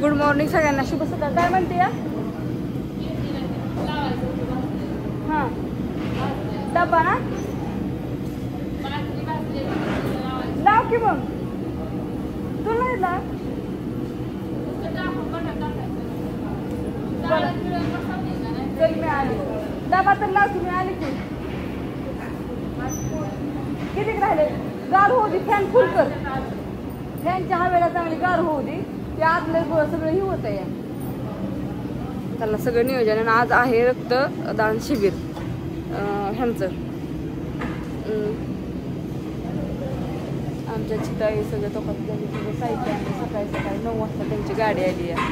Good morning सगळ्यांना, शुभ सकाळ. काय म्हणते या? हां डब्बा ना लाव की मग तू नाही लाव. चल मी आली, डबा तर लाव की, मी आली की. किती राहिले? गार होऊ दे, फॅन फुल कर. फॅनच्या हवेला चांगली गार होऊ दे. ते आतलं सगळं ही होत आहे. त्याला सगळं नियोजन. आणि आज आहे रक्तदान शिबिर ह्यांचं. आमच्या चिताई सगळं तोफात झाली, सगळं साहित्य आणलं. सकाळी सकाळी 9 वाजता त्यांची गाडी आली आहे.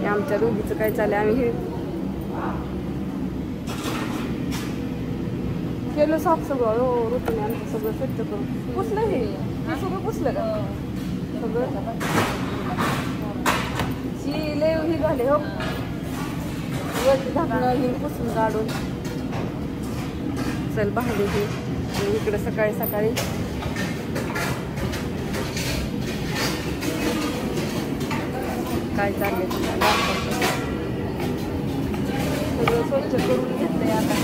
आमच्या दोघीचं काय चाललं, आम्ही हे केलं साफ सगळं. हो ऋतूने आमचं सगळं स्वच्छ करून पुसलं. हे सगळं पुसलं का सगळं? लय ही झाले हो, वरती झाकणं ही पुसून काढून. चल भांडी ही इकडे सकाळी सकाळी काय चाललंय सगळं स्वच्छ करून घेतलंय. आता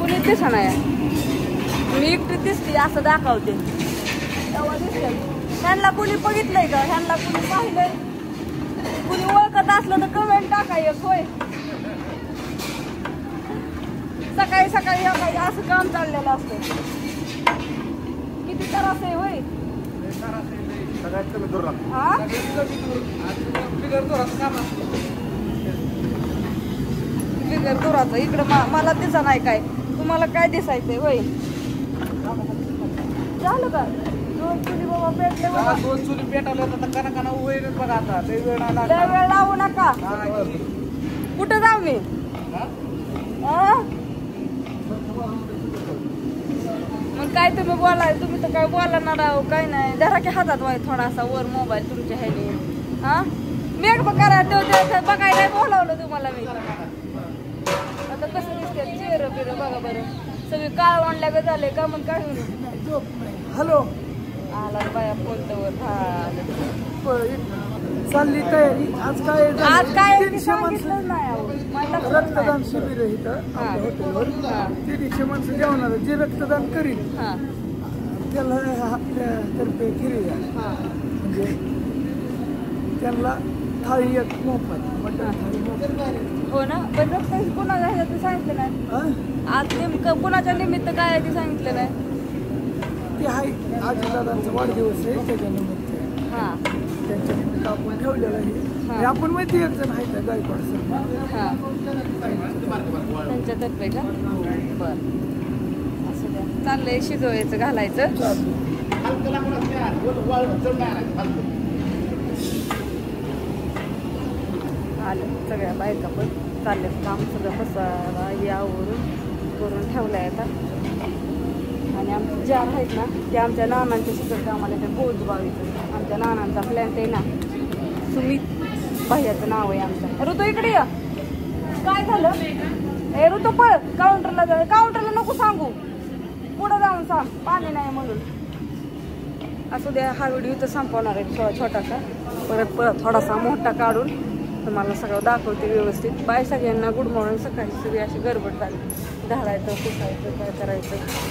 कुणी दिसा नाही, मी एकटी दिसते असं दाखवते तेव्हा दिसते. ह्यांना कुणी बघितलंय का? ह्यांना कुणी पाहिलंय? कुणी ओळखत असलं तर कमेंट टाकाय. होय सकाळी सकाळी असं काम चाललेलं असतं. किती त्रास आहे. होय बिगर दोराचं इकडं मला दिसा नाही. काय तुम्हाला काय दिसायचंय? होय झालं का? 2 चुली बाबा पेटले. 2 चुली पेटवल्या तर कना होईल बघा. आता लय वेळ लावू नका. कुठं जाऊ मी? मग काय तुम्ही बोलाय? तुम्ही तर काय बोलणार आहो. काय नाही, धरा की हातात वाय थोडासा वर मोबाईल तुमच्या ह्याने. हा मेघ करा तेव्हा बघाय नाही बोलावलं तुम्हाला मी. आता कसं दिसते चेहरा बिर बघा बरं. सगळे काळ वाढल्या झाले का? मग काय हॅलो आला बाया बोलतवर. चालली तयारी. आज काय सांगितलं नाही. रक्तदान शिबिर आहे इथं आपल्या हॉटेलवर. 300 माणसं जेवणार. जे रक्तदान करील त्याला आपल्यातर्फे गिरिया म्हणजे त्यांना थाळी एक मोफत, मटण थाळी मोफत. हो ना. पण रक्त कोणाला ह्याच्यात सांगितलं नाही. आज नेमकं कोणाच्या निमित्त काय आहे ते सांगितलं नाही. ते आहे आजीदादांचा वाढदिवस आहे त्याच्यानिमित्त. हां त्यांच्या निमित्त आपण ठेवलेलं आहे. आपण माहिती एक जण आहे का गायकवाड सर. हां त्यांच्यातर्फे का? बरं असं द्या. चाललंय शिजवायचं घालायचं. आलं सगळ्या बायका पण चाललेत काम. सगळं पसारा यावरून करून ठेवलंय आता. आणि आमचे जार आहेत ना ते आमच्या नानांच्या शिकत कामाला ते बोजबावीचं. आमच्या नानांचा प्लॅन्ट आहे ना, सुमित भैयाचं नाव आहे आमचं. ऋतू इकडे या. काय झालं? हे ऋतू पळ काउंटरला जा. काउंटरला नको सांगू, पुढं जाऊन सांग पाणी नाही म्हणून. असू द्या. हा व्हिडिओ तर संपवणार आहे छोटासा. परत थोडासा मोठा काढून तुम्हाला सगळं दाखवते व्यवस्थित. बाय सगळ्यांना. Good morning. सकाळी सगळी अशी गडबड झाली. घालायचं पुसायचं काय करायचं.